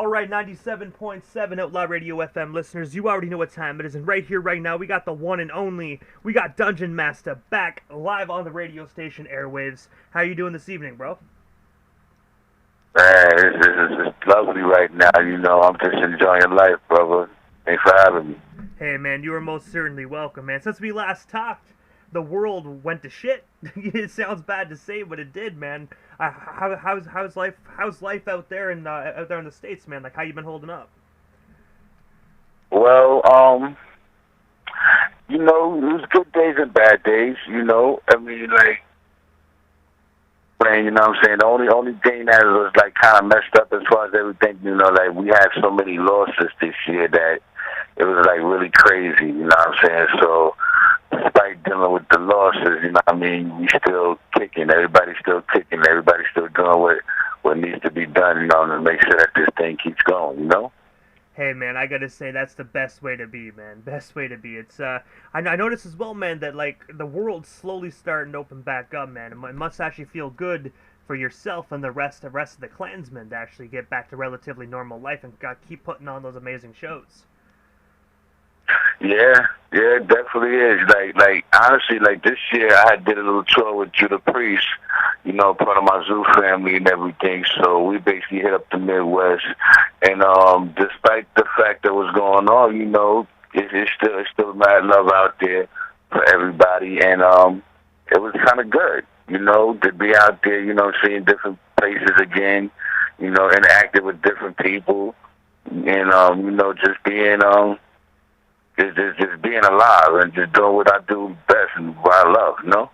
Alright, 97.7 Outlaw Radio FM listeners, you already know what time it is, and right here, right now, we got the one and only, we got Dungeon Masta back live on the radio station airwaves. How you doing this evening, bro? Man, it's lovely right now. You know, I'm just enjoying life, brother. Thanks for having me. Hey, man, you are most certainly welcome, man. Since we last talked, the world went to shit. It sounds bad to say, but it did, man. How's life out there in the States, man? Like, how you been holding up? Well, you know, it was good days and bad days. You know, I mean, like, you know what I'm saying? The only thing that was like kind of messed up as far as everything, you know, like we had so many losses this year that it was like really crazy. You know what I'm saying? So, despite dealing with the losses, you know what I mean, we still kicking. Everybody's still kicking. Everybody's still doing what needs to be done, you know, to make sure that this thing keeps going, you know? Hey, man, I gotta say, that's the best way to be, man. Best way to be. It's, I noticed as well, man, that, like, the world's slowly starting to open back up, man. It must actually feel good for yourself and the rest of the Clanzmen to actually get back to relatively normal life and keep putting on those amazing shows. Yeah, it definitely is. Like honestly, like this year I did a little tour with Judah Priest, you know, part of my Zoo family and everything. So we basically hit up the Midwest, and despite the fact that was going on, you know, it's still mad love out there for everybody, and it was kind of good, you know, to be out there, you know, seeing different places again, you know, interacting with different people, and you know, just being just being alive and just doing what I do best and what I love, you know?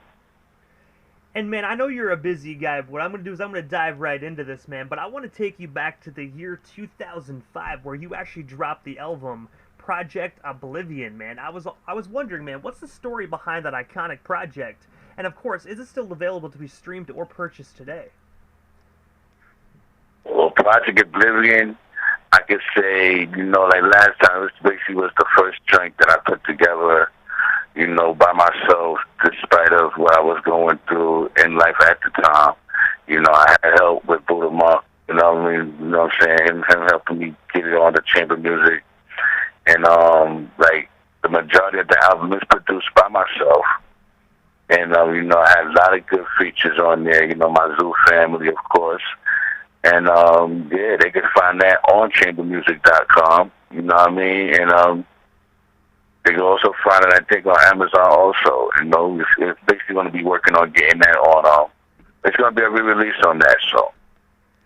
And, man, I know you're a busy guy, but what I'm going to do is I'm going to dive right into this, man. But I want to take you back to the year 2005 where you actually dropped the album Project Oblivion, man. I was wondering, man, what's the story behind that iconic project? And, of course, is it still available to be streamed or purchased today? Well, Project Oblivion, I could say, you know, like last time, it basically was the first joint that I put together, you know, by myself, despite of what I was going through in life at the time. You know, I had help with Buddha Monk, you know what I mean? You know what I'm saying? Him helping me get it on the chamber music. And, like, the majority of the album is produced by myself. And, you know, I had a lot of good features on there, you know, my Zoo family, of course. And, yeah, they can find that on chambermusic.com, you know what I mean? And, they can also find it, I think, on Amazon also. You know, it's basically going to be working on getting that on, it's going to be a re-release on that, so,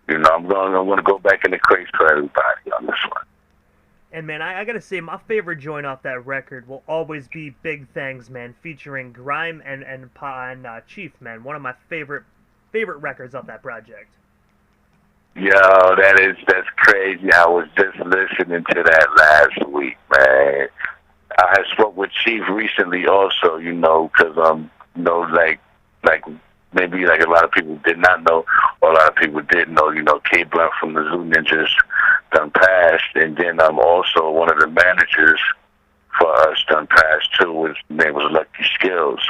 you know, I'm going to go back in the crates for everybody on this one. And, man, I gotta say, my favorite joint off that record will always be Big Things, man, featuring Grime and Chief, man. One of my favorite records off that project. Yo, that's crazy. I was just listening to that last week, man. I had spoke with Chief recently also, you know, because, you know, like maybe like a lot of people did not know, or a lot of people did know, you know, K Blunt from the Zoo Ninjas done passed, and then also one of the managers for us done passed too. His name was Lucky Skills.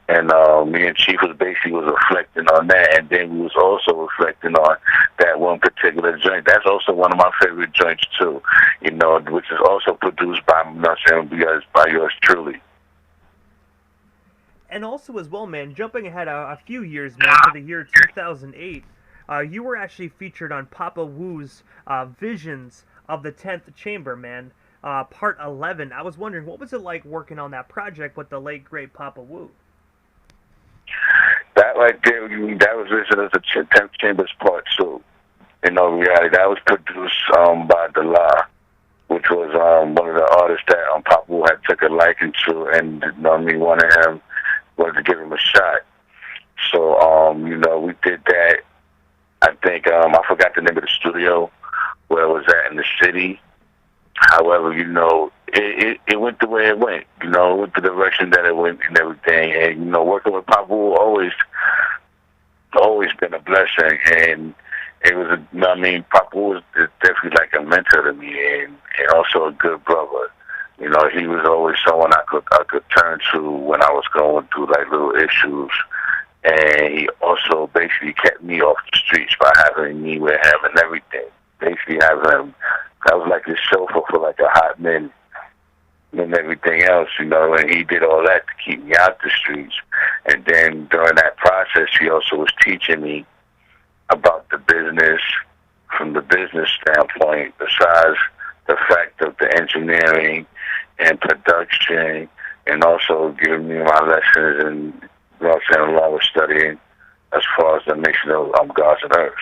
And me and Chief was reflecting on that, and then we was also reflecting on that one particular joint. That's also one of my favorite joints too, you know, which is also produced by, I'm not saying by yours truly. And also as well, man, jumping ahead a few years, man, to the year 2008, you were actually featured on Papa Wu's Visions of the 10th Chamber, man, Part 11. I was wondering, what was it like working on that project with the late, great Papa Wu? That right there, that was listed as the 10th Chambers Part 2. In all reality, that was produced by The La, which was one of the artists that Papa Wu had took a liking to, and you know, me wanted to give him a shot. So, you know, we did that. I think, I forgot the name of the studio, where it was at in the city. However, you know, it went the way it went. You know, it went the direction that it went and everything. And, you know, working with Papa Wu always been a blessing. And it was, you know what I mean, Papa Wu was definitely like a mentor to me and also a good brother. You know, he was always someone I could turn to when I was going through like little issues. And he also basically kept me off the streets by having me with him and everything. basically have him. I was like his chauffeur for like a hot minute and everything else, you know, and he did all that to keep me out the streets. And then during that process, he also was teaching me about the business from the business standpoint, besides the fact of the engineering and production, and also giving me my lessons and, you know what I'm saying, along with studying as far as the mixing of gods and herbs.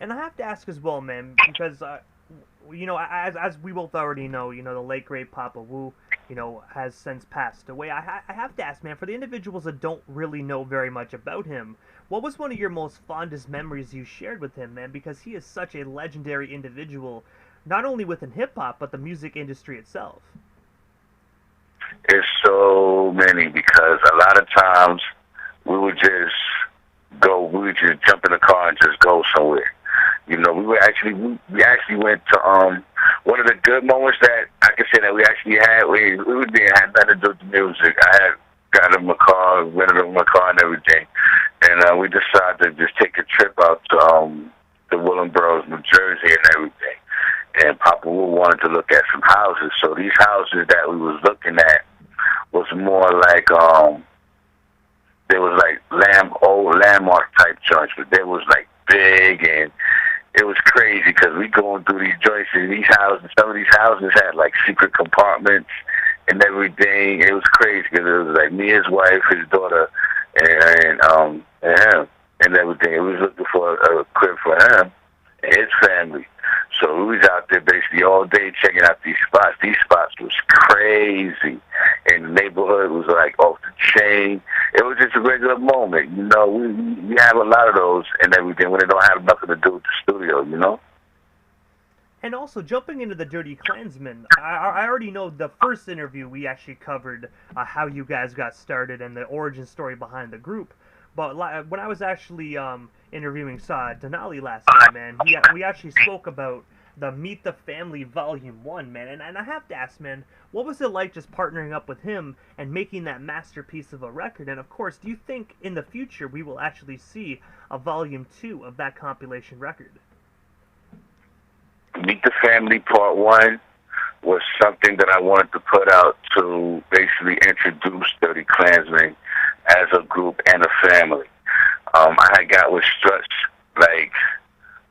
And I have to ask as well, man, because you know, as we both already know, you know, the late great Papa Wu, you know, has since passed away. I have to ask, man, for the individuals that don't really know very much about him, what was one of your most fondest memories you shared with him, man? Because he is such a legendary individual, not only within hip hop but the music industry itself. It's so many because a lot of times we would just we would just jump in the car and just go somewhere. You know, we actually went to one of the good moments that I can say that we actually had. We didn't have nothing to do with the music. I had got him a car, rented him a car and everything, and we decided to just take a trip out to the Willingboro, New Jersey, and everything. And Papa Wu wanted to look at some houses. So these houses that we was looking at was more like they was like old landmark type joints, but they was like big, and it was crazy because we going through these joints and these houses. Some of these houses had like secret compartments and everything. It was crazy because it was like me, his wife, his daughter, and him and everything. And we was looking for a crib for him and his family. So we was out there basically all day checking out these spots. These spots was crazy. And the neighborhood was like off the chain. It was just a regular moment. You know, we have a lot of those and everything when they don't have nothing to do with the studio, you know? And also, jumping into the Dirty Clanzmen, I already know the first interview we actually covered how you guys got started and the origin story behind the group. But when I was actually interviewing Denali last time, man, we actually spoke about the Meet the Family Volume 1, man. And I have to ask, man, what was it like just partnering up with him and making that masterpiece of a record? And, of course, do you think in the future we will actually see a Volume 2 of that compilation record? Meet the Family Part 1 was something that I wanted to put out to basically introduce Dirty Clanzmen as a group and a family. I had got with Struts like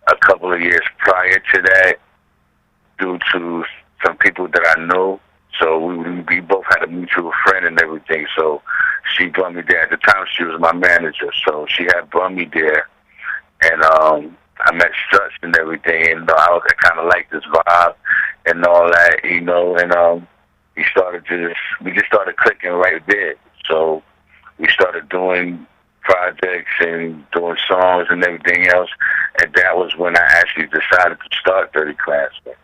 a couple of years prior to that due to some people that I knew. So we both had a mutual friend and everything. So she brought me there. At the time, she was my manager. So she had brought me there. And I met Struts and everything. And I kind of liked this vibe and all that, you know. And we just started clicking right there. So we started doing projects and doing songs and everything else, and that was when I actually decided to start Dirty Clanzmen.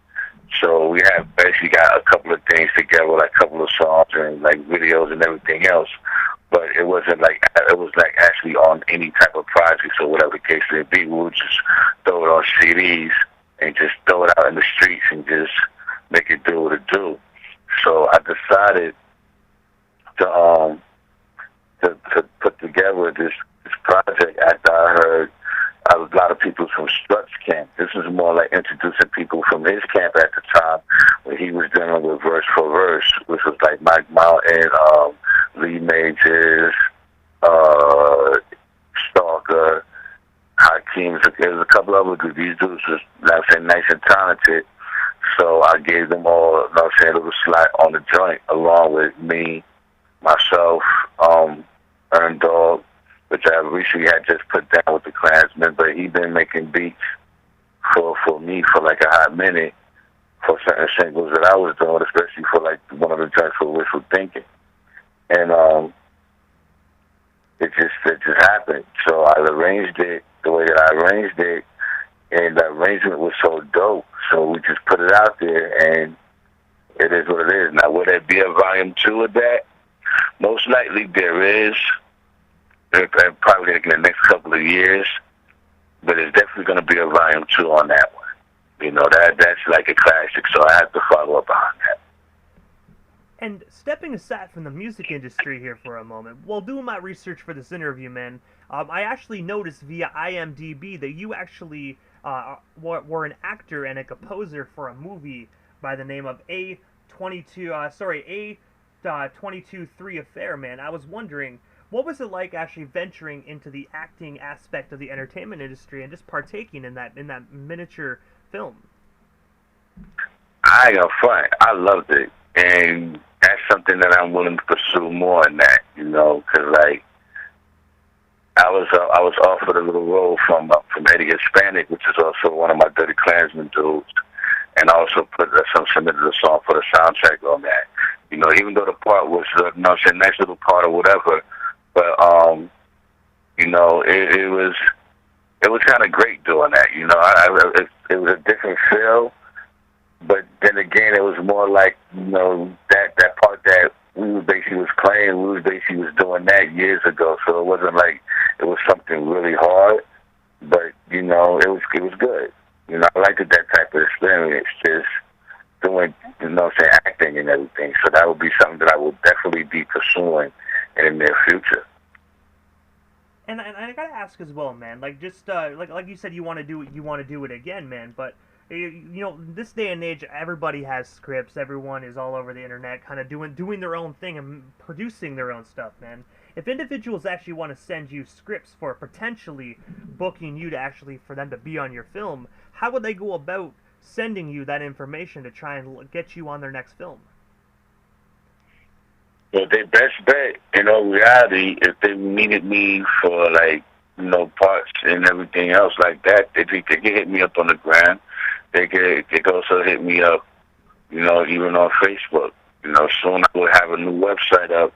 So we have basically got a couple of things together, like a couple of songs and like videos and everything else, but it was like actually on any type of projects or whatever the case may be. We would just throw it on CDs and just throw it out in the streets and just make it do what it do. So I decided to put together this project after I heard a lot of people from Struts camp. This was more like introducing people from his camp at the time when he was dealing with Verse for Verse, which was like Mike Mountain, Lee Majors, Stalker, Hakeem. There's a couple of other these dudes was, like I said, nice and talented. So I gave them all, like I said, a little slot on the joint along with me, myself, Earn Dog, which I recently had just put down with the Clanzmen, but he been making beats for me for like a hot minute for certain singles that I was doing, especially for like one of the joints for Wishful Thinking. And it just happened. So I arranged it the way that I arranged it, and the arrangement was so dope. So we just put it out there, and it is what it is. Now, will there be a volume 2 of that? Most likely there is, probably in the next couple of years, but it's definitely going to be a volume 2 on that one. You know, that's like a classic, so I have to follow up on that. And stepping aside from the music industry here for a moment, while doing my research for this interview, man, I actually noticed via IMDb that you actually were an actor and a composer for a movie by the name of A22 3 Affair, man. I was wondering, what was it like actually venturing into the acting aspect of the entertainment industry and just partaking in that miniature film? I ain't gonna front. I loved it, and that's something that I'm willing to pursue more in that, you know, because like I was offered a little role from Eddie Hispanic, which is also one of my Dirty Clanzmen dudes, and I also submitted a song for the soundtrack on that. You know, even though the part was, you know, a nice little part or whatever, but you know, it was kind of great doing that. You know, it was a different feel. But then again, it was more like, you know, that part that we was basically was playing, we was basically was doing that years ago. So it wasn't like it was something really hard, but you know, it was good. You know, I liked that type of experience, just doing, you know, say acting and everything. So that would be something that I would definitely be pursuing in the near future. And I gotta ask as well, man. Like just like you said, you want to do it again, man. But you know, this day and age, everybody has scripts. Everyone is all over the internet, kind of doing their own thing and producing their own stuff, man. If individuals actually want to send you scripts for potentially booking you to actually for them to be on your film, how would they go about sending you that information to try and get you on their next film? But their best bet, in all reality, if they needed me for like, you know, parts and everything else like that, they could hit me up on the gram. They could also hit me up, you know, even on Facebook. You know, soon I will have a new website up.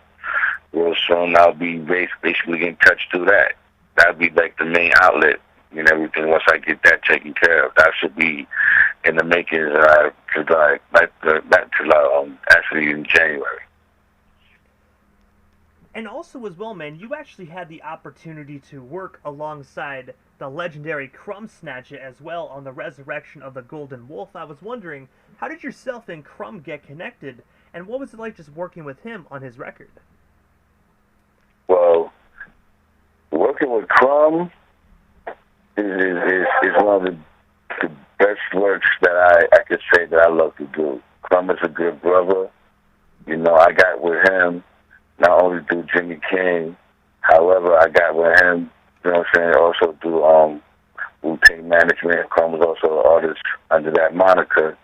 Real soon I'll be basically in touch through that. That'll be like the main outlet and everything. Once I get that taken care of, that should be in the making. Actually in January. And also as well, man, you actually had the opportunity to work alongside the legendary Crumb Snatcher as well on the resurrection of the Golden Wolf. I was wondering, how did yourself and Crumb get connected, and what was it like just working with him on his record? Well, working with Crumb is one of the best works that I could say that I love to do. Crumb is a good brother. You know, I got with him not only through Jimmy King, however, I got with him, you know what I'm saying, also through Wu-Tang Management. Crumb was also an artist under that moniker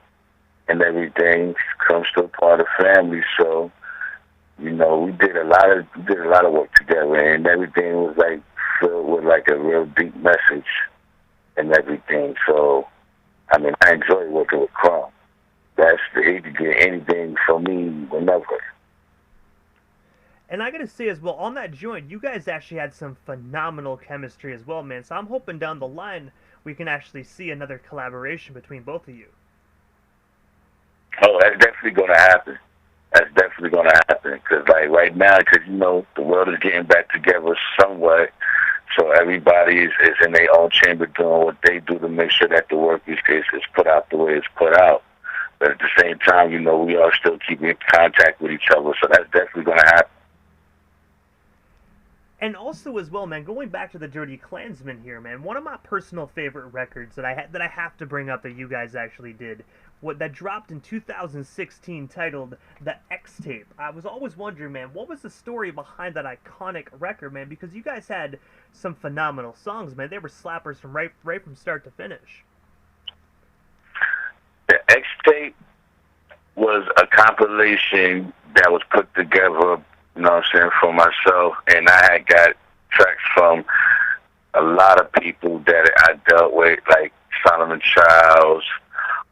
and everything. Crumb's still part of the family, so, you know, we did a lot of work together, and everything was like filled with like a real deep message and everything. So, I mean, I enjoy working with Crumb. He could get anything from me whenever. And I gotta say as well, on that joint, you guys actually had some phenomenal chemistry as well, man. So I'm hoping down the line we can actually see another collaboration between both of you. Oh, that's definitely gonna happen. That's definitely gonna happen. Cause like right now, cause you know the world is getting back together somewhat. So everybody is in their own chamber doing what they do to make sure that the work is put out the way it's put out. But at the same time, you know, we are still keeping in contact with each other. So that's definitely gonna happen. And also as well, man, going back to the Dirty Clanzmen here, man, one of my personal favorite records that I have to bring up that you guys actually did, that dropped in 2016, titled The X Tape. I was always wondering, man, what was the story behind that iconic record, man? Because you guys had some phenomenal songs, man. They were slappers from right from start to finish. The X Tape was a compilation that was put together, you know what I'm saying, for myself, and I had got tracks from a lot of people that I dealt with, like Solomon Childs,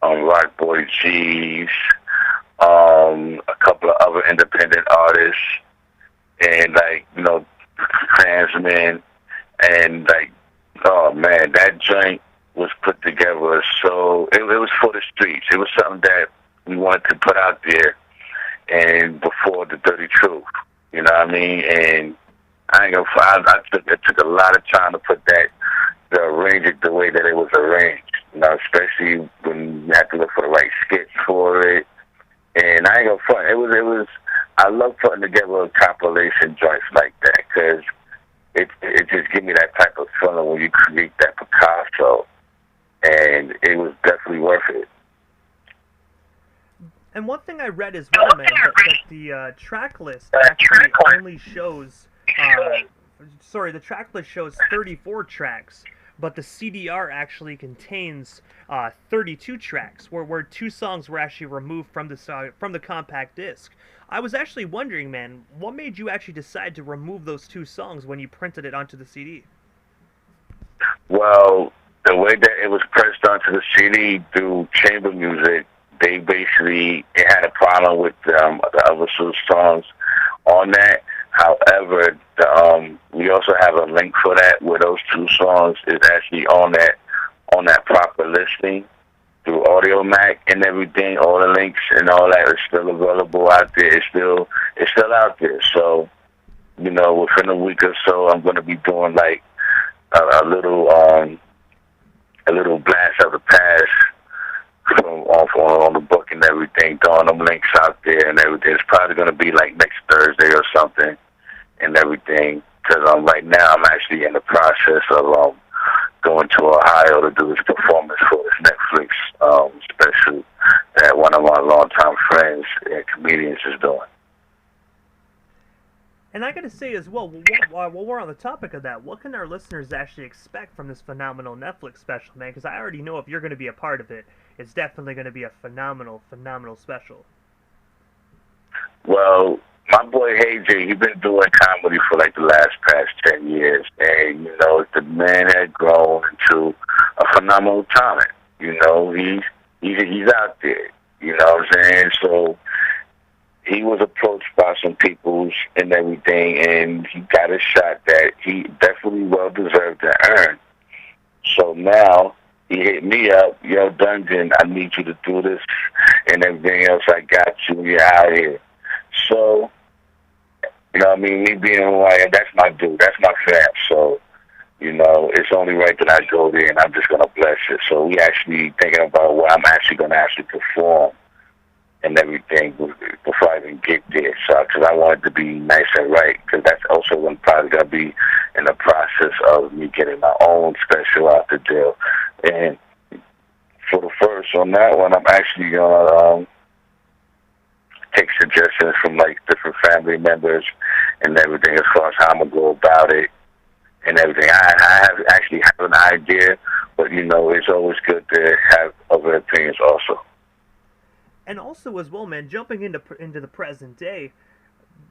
Rock Boy G's, a couple of other independent artists, and like, you know, Clanzmen, and like, oh man, that joint was put together. So it was for the streets. It was something that we wanted to put out there, and before the Dirty Truth. You know what I mean? And I ain't gonna. It took a lot of time to arrange it the way that it was arranged. You know, especially when you have to look for the right skits for it. And I ain't gonna front. It was. I love putting together compilation joints like that because it just give me that type of feeling when you create that Picasso, and it was definitely worth it. And one thing I read as well, man, that the track list actually only shows, the track list shows 34 tracks, but the CDR actually contains 32 tracks, where 2 songs were actually removed from the compact disc. I was actually wondering, man, what made you actually decide to remove those 2 songs when you printed it onto the CD? Well, the way that it was pressed onto the CD through chamber music, they basically it had a problem with the other 2 songs on that. However, we also have a link for that where those 2 songs is actually on that proper listing through Audio Mac and everything. All the links and all that is still available out there. It's still out there. So, within a week or so, I'm going to be doing like a little blast of the past on the book and everything, throwing them links out there and everything. It's probably going to be like next Thursday or something and everything, because right now I'm actually in the process of going to Ohio to do this performance for this Netflix special that one of my longtime friends and comedians is doing. And I gotta say as well, while we're on the topic of that, what can our listeners actually expect from this phenomenal Netflix special, man? Because I already know if you're going to be a part of it, it's definitely going to be a phenomenal, phenomenal special. Well, my boy Hey J, he's been doing comedy for like the past 10 years, and the man had grown into a phenomenal talent. He's out there. You know what I'm saying? So he was approached by some peoples and everything, and he got a shot that he definitely well deserved to earn. So now he hit me up, Dungeon, I need you to do this and everything else. I got you. You're out here. So, me being Hawaii, that's my dude. That's my fam. So, it's only right that I go there and I'm just going to bless it. So we actually thinking about where I'm actually going to actually perform and everything before I even get there. So, because I want it to be nice and right, because that's also when probably going to be in the process of me getting my own special out the deal. And for the first on that one, I'm actually going to take suggestions from like different family members and everything as far as how I'm going to go about it and everything. I actually have an idea, but it's always good to have other opinions also. And also as well, man, jumping into the present day,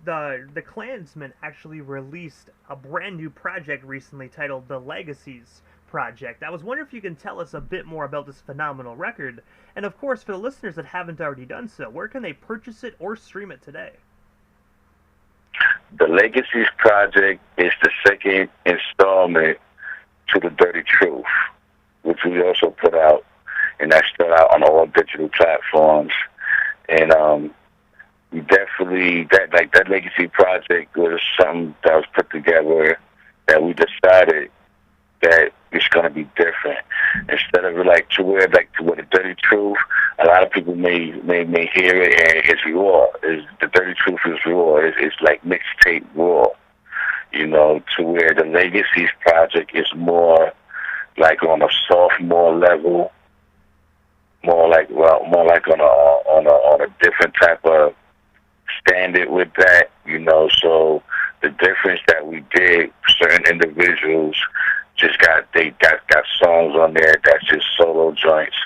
the Clanzmen actually released a brand new project recently titled The Legacies Project. I was wondering if you can tell us a bit more about this phenomenal record, and of course for the listeners that haven't already done so, where can they purchase it or stream it today? The Legacies Project is the second installment to The Dirty Truth, which we also put out, and that's still out on all digital platforms. And we definitely, that Legacy Project was something that was put together that we decided that it's going to be different. Instead of to where The Dirty Truth, a lot of people may hear it and it's raw. The Dirty Truth is raw. It's like mixtape raw, to where the Legacies Project is more like on a sophomore level, more like on a different type of standard with that, So the difference that we did, certain individuals got songs on there that's just solo joints,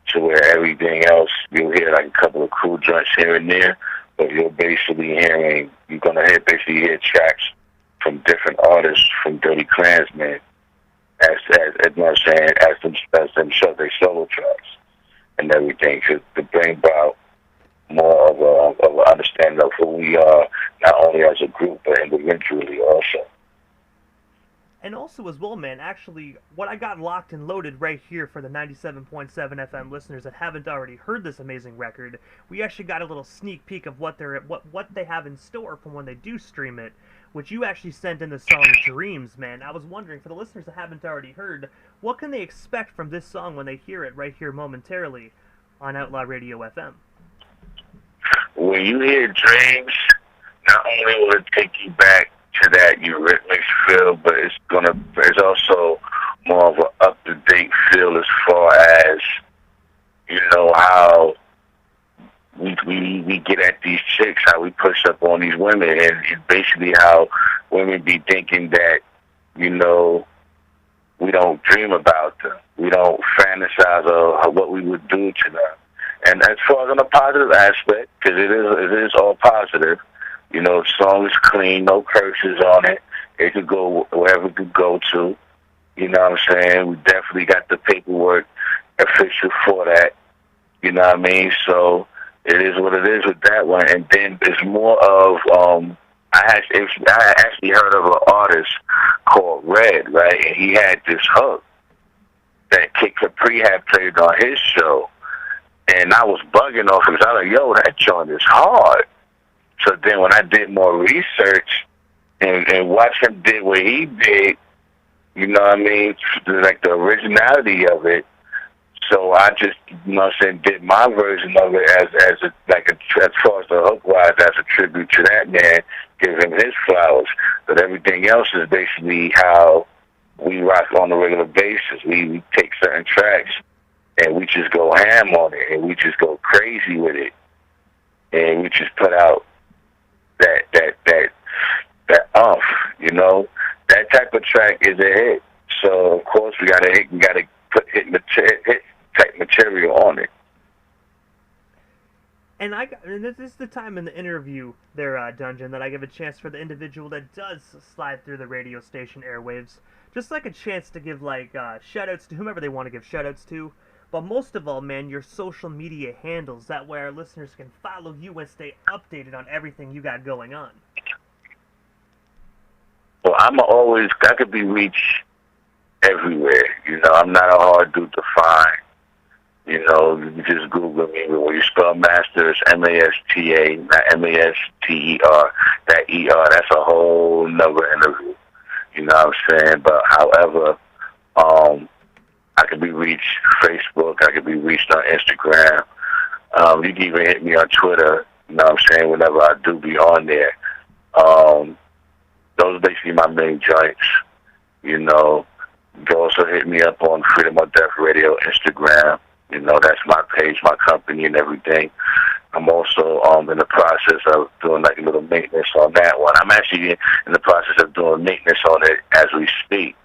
to where everything else you'll hear like a couple of cool joints here and there, but you're gonna hear tracks from different artists from Dirty Clanzmen as them show their solo tracks and everything, to bring about more of an understanding of who we are, not only as a group but individually also. And also as well, man, actually, what I got locked and loaded right here for the 97.7 FM listeners that haven't already heard this amazing record, we actually got a little sneak peek of what they have in store from when they do stream it, which you actually sent in the song Dreams, man. I was wondering, for the listeners that haven't already heard, what can they expect from this song when they hear it right here momentarily on Outlaw Radio FM? When you hear Dreams, not only will it take you back to that Eurythmics feel, but it's also more of an up-to-date feel as far as, you know, how we get at these chicks, how we push up on these women, and basically how women be thinking that, you know, we don't dream about them. We don't fantasize of what we would do to them. And as far as on a positive aspect, because it is all positive, you know, the song is clean, no curses on it. It could go wherever it could go to. You know what I'm saying? We definitely got the paperwork official for that. You know what I mean? So it is what it is with that one. And then there's more of, I actually heard of an artist called Red, right? And he had this hook that Kid Capri had played on his show. And I was bugging off because I was like, yo, that joint is hard. So then when I did more research and watched him did what he did, you know what I mean, like the originality of it. So I just, you know what I'm saying, did my version of it as far as the hook wise, as a tribute to that man, give him his flowers. But everything else is basically how we rock on a regular basis. We take certain tracks and we just go ham on it, and we just go crazy with it, and we just put out that you know. That type of track is a hit. So of course we gotta put hit type material on it. And this is the time in the interview there, Dungeon, that I give a chance for the individual that does slide through the radio station airwaves, just like a chance to give shout-outs to whomever they want to give shout-outs to. But most of all, man, your social media handles. That way our listeners can follow you and stay updated on everything you got going on. Well, I could be reached everywhere. You know, I'm not a hard dude to find. You know, you can just Google me. When you spell Masta, it's M-A-S-T-A, not M-A-S-T-E-R. That E-R, that's a whole nother interview. You know what I'm saying? But however, I could be reached Facebook. I could be reached on Instagram. You can even hit me on Twitter. You know what I'm saying? Whenever I do be on there. Those are basically my main joints. You know, you can also hit me up on Freedom or Death Radio Instagram. You know, that's my page, my company, and everything. I'm also in the process of doing like a little maintenance on that one. I'm actually in the process of doing maintenance on it as we speak.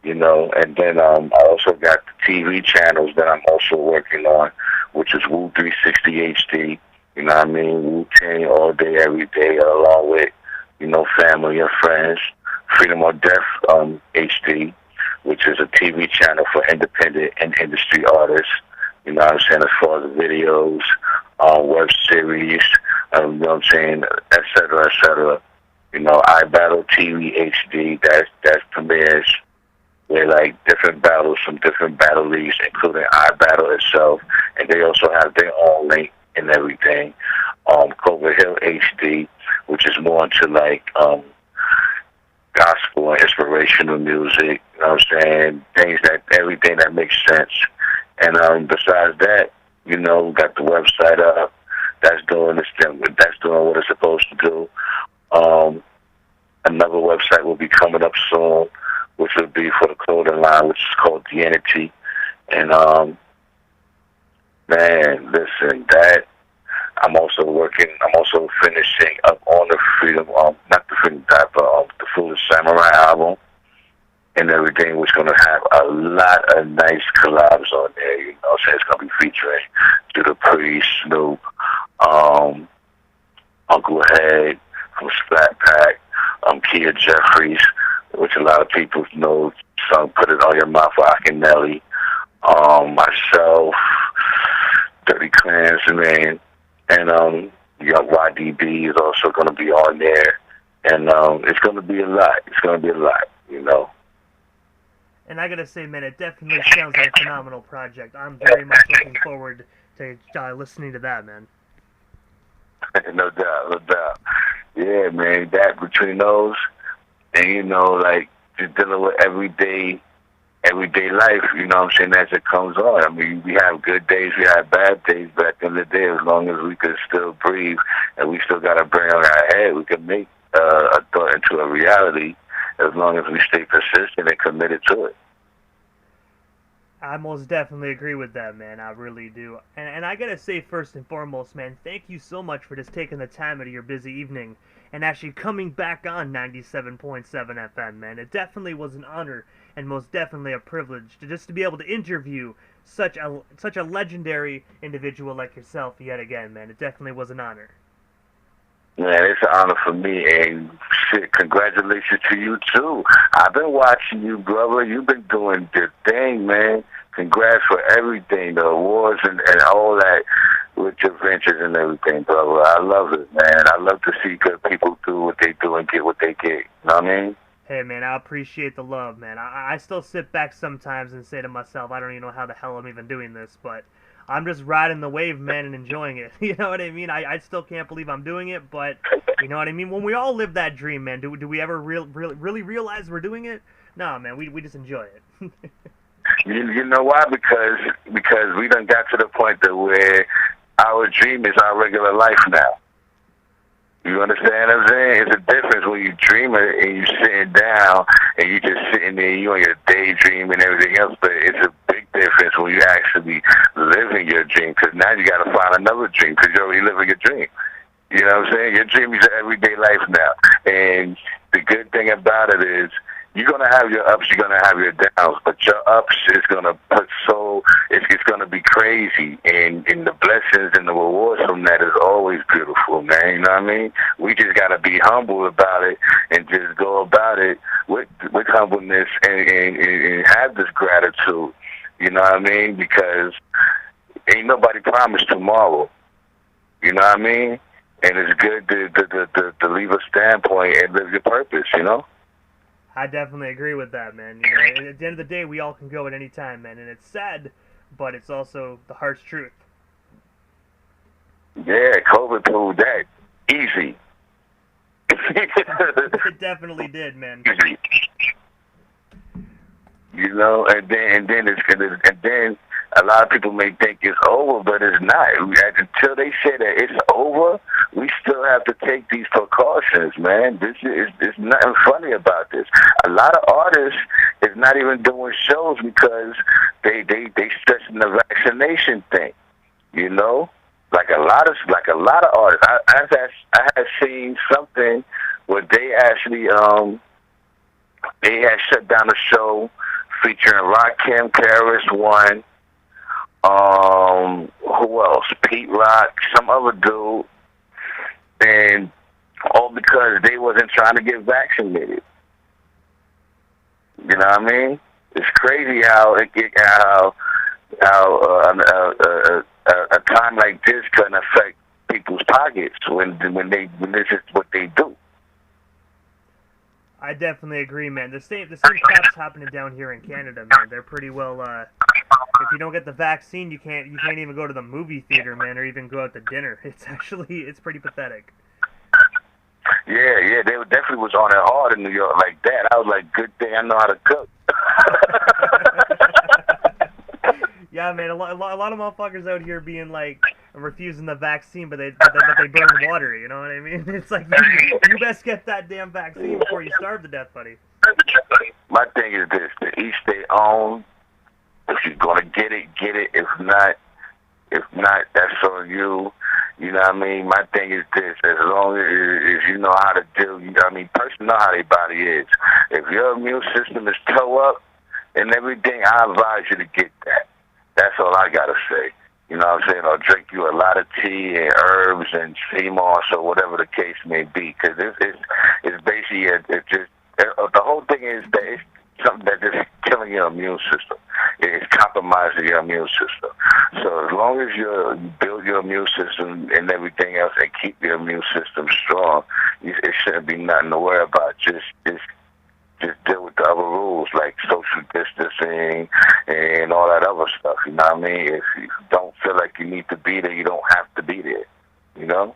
You know, and then I also got the TV channels that I'm also working on, which is Wu 360 HD. You know what I mean? Wu-Tang all day, every day, along with, you know, family and friends. Freedom or Death HD, which is a TV channel for independent and industry artists. You know what I'm saying? As far as videos, web series, you know what I'm saying, et cetera, et cetera. You know, iBattle TV HD, that premieres with like different battles from different battle leagues, including iBattle itself, and they also have their own link and everything. Clover Hill HD, which is more into like gospel and inspirational music. You know what I'm saying? Everything that makes sense. And besides that, you know, we got the website up. That's doing what it's supposed to do. Another website will be coming up soon, which will be for the clothing line, which is called The Entity. And man, listen, I'm also finishing up on the Freedom, not the Freedom Dive, but the Foolish Samurai album and everything, which going to have a lot of nice collabs on there. You know, so it's going to be featuring Judah Priest, Snoop, Uncle Head from Splat Pack, Kia Jeffries, which a lot of people know, song Put It On Your Mouth for Akinelli, myself, Dirty Clanzmen, and Young YDB is also going to be on there. And it's going to be a lot. It's going to be a lot, you know. And I gotta say, man, it definitely sounds like a phenomenal project. I'm very much looking forward to listening to that, man. No doubt, no doubt. Yeah, man, that between those, and you know, like just dealing with everyday life, you know what I'm saying, as it comes on. I mean, we have good days, we have bad days, but at the end of the day, as long as we can still breathe and we still got a brain on our head, we can make a thought into a reality as long as we stay persistent and committed to it. I most definitely agree with that, man. I really do. And I gotta say, first and foremost, man, thank you so much for just taking the time out of your busy evening and actually coming back on 97.7 FM, man. It definitely was an honor and most definitely a privilege to just to be able to interview such a legendary individual like yourself yet again, man. It definitely was an honor. Man, it's an honor for me, and shit, congratulations to you, too. I've been watching you, brother. You've been doing your thing, man. Congrats for everything, the awards and all that with your ventures and everything, brother. I love it, man. I love to see good people do what they do and get what they get. You know what I mean? Hey, man, I appreciate the love, man. I still sit back sometimes and say to myself, I don't even know how the hell I'm even doing this, but I'm just riding the wave, man, and enjoying it. You know what I mean? I still can't believe I'm doing it, but you know what I mean? When we all live that dream, man, do we ever really realize we're doing it? No, man, we just enjoy it. You know why? Because we done got to the point that where our dream is our regular life now. You understand what I'm saying? It's a difference when you dream it and you sitting down and you just sitting there, you on your daydream and everything else, but it's a big difference when you actually living your dream, because now you got to find another dream because you're already living your dream. You know what I'm saying? Your dream is your everyday life now. And the good thing about it is you're going to have your ups, you're going to have your downs, but your ups is going to it's going to be crazy. And the blessings and the rewards from that is always beautiful, man. You know what I mean? We just got to be humble about it and just go about it with humbleness and have this gratitude. You know what I mean? Because ain't nobody promised tomorrow. You know what I mean? And it's good to leave a standpoint and live your purpose, you know? I definitely agree with that, man. You know, at the end of the day, we all can go at any time, man. And it's sad, but it's also the heart's truth. Yeah, COVID proved that. Easy. It definitely did, man. Easy. You know, and then a lot of people may think it's over, but it's not. Until they say that it's over, we still have to take these precautions, man. There's nothing funny about this. A lot of artists is not even doing shows because they stressing the vaccination thing. You know, like a lot of artists. I have seen something where they actually they had shut down a show featuring Rakim, KRS-One. Who else? Pete Rock, some other dude, and all because they wasn't trying to get vaccinated. You know what I mean? It's crazy how a time like this can affect people's pockets when this is what they do. I definitely agree, man. The same crap's happening down here in Canada, man. They're pretty well. If you don't get the vaccine, you can't even go to the movie theater, man, or even go out to dinner. It's pretty pathetic. Yeah, they definitely was on it hard in New York like that. I was like, good thing I know how to cook. Yeah, man, a lot of motherfuckers out here being like refusing the vaccine, but they burn water. You know what I mean? It's like you best get that damn vaccine before you starve to death, buddy. My thing is this: to each their own. If you're gonna get it, get it. If not, that's on you. You know what I mean? My thing is this: as long as you know how to deal, you know what I mean, person know how their body is. If your immune system is toe up and everything, I advise you to get that. That's all I gotta say. You know what I'm saying? Or drink you a lot of tea and herbs and sea moss or whatever the case may be. Because it's basically the whole thing is that it's something that is killing your immune system. It's compromising your immune system. So as long as you build your immune system and everything else and keep your immune system strong, it shouldn't be nothing to worry about. Just deal with the other rules like social distancing and all that other stuff. You know what I mean? If you don't feel like you need to be there, you don't have to be there. You know?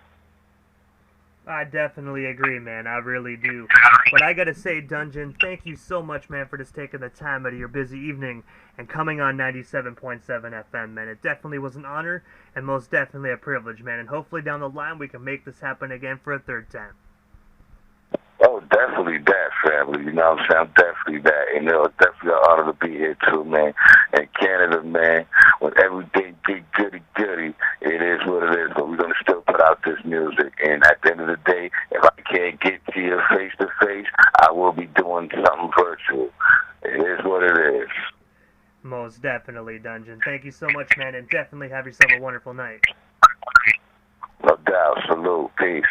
I definitely agree, man. I really do. But I gotta say, Dungeon, thank you so much, man, for just taking the time out of your busy evening and coming on 97.7 FM, man. It definitely was an honor and most definitely a privilege, man. And hopefully down the line we can make this happen again for a third time. definitely that, family. You know what I'm saying? I'm definitely that. And it's definitely an honor to be here, too, man. In Canada, man, when everything get goody, it is what it is. But we're going to still put out this music. And at the end of the day, if I can't get to you face-to-face, I will be doing something virtual. It is what it is. Most definitely, Dungeon. Thank you so much, man, and definitely have yourself a wonderful night. No doubt. Salute. Peace.